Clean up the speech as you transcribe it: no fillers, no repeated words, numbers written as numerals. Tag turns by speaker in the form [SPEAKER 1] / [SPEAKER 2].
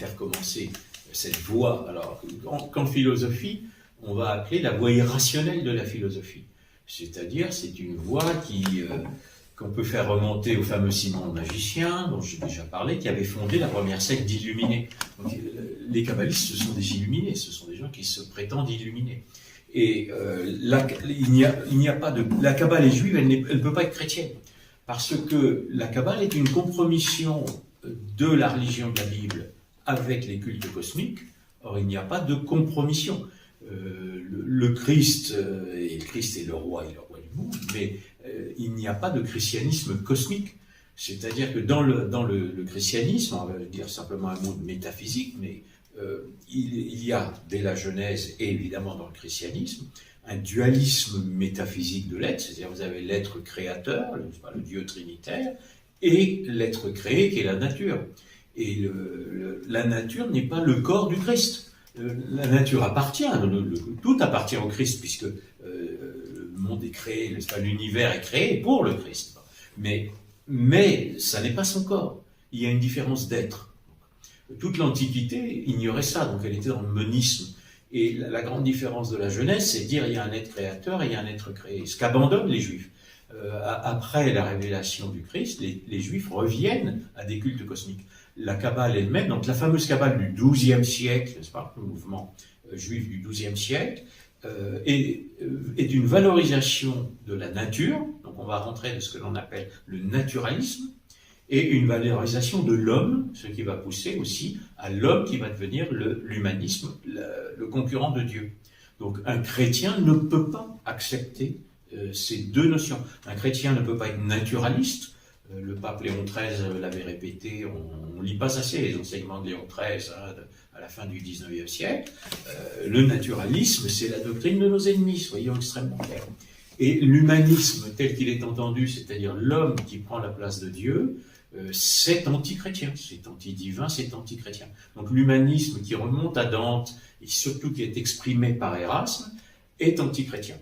[SPEAKER 1] faire commencer cette voie. Alors, qu'en philosophie, on va appeler la voie irrationnelle de la philosophie. C'est-à-dire, c'est une voie qu'on peut faire remonter au fameux Simon le magicien, dont j'ai déjà parlé, qui avait fondé la première secte d'illuminés. Les kabbalistes, ce sont des illuminés, ce sont des gens qui se prétendent illuminés. Et il n'y a pas de... La Kabbale est juive, elle ne peut pas être chrétienne. Parce que la Kabbale est une compromission de la religion de la Bible avec les cultes cosmiques. Or, il n'y a pas de compromission. Le Christ est le roi du monde, mais il n'y a pas de christianisme cosmique. C'est-à-dire que dans le christianisme, on va dire simplement un mot de métaphysique, mais il y a dès la Genèse et évidemment dans le christianisme un dualisme métaphysique de l'être, c'est-à-dire vous avez l'être créateur, le Dieu trinitaire, et l'être créé qui est la nature. Et la nature n'est pas le corps du Christ. La nature appartient, tout appartient au Christ, puisque le monde est créé, l'univers est créé pour le Christ. Mais ça n'est pas son corps. Il y a une différence d'être. Toute l'Antiquité ignorait ça, donc elle était dans le monisme. Et la grande différence de la Genèse, c'est de dire il y a un être créateur et il y a un être créé. Ce qu'abandonnent les Juifs. Après la révélation du Christ, les Juifs reviennent à des cultes cosmiques. La Kabbale elle-même, donc la fameuse Kabbale du XIIe siècle, n'est-ce pas, le mouvement juif du XIIe siècle, est une valorisation de la nature, donc on va rentrer dans ce que l'on appelle le naturalisme, et une valorisation de l'homme, ce qui va pousser aussi à l'homme qui va devenir l'humanisme, le concurrent de Dieu. Donc un chrétien ne peut pas accepter ces deux notions. Un chrétien ne peut pas être naturaliste. Le pape Léon XIII l'avait répété, on ne lit pas assez les enseignements de Léon XIII à la fin du XIXe siècle. Le naturalisme, c'est la doctrine de nos ennemis, soyons extrêmement clairs. Et l'humanisme tel qu'il est entendu, c'est-à-dire l'homme qui prend la place de Dieu, c'est anti-chrétien, c'est anti-divin, c'est anti-chrétien. Donc l'humanisme qui remonte à Dante, et surtout qui est exprimé par Erasme, est anti-chrétien.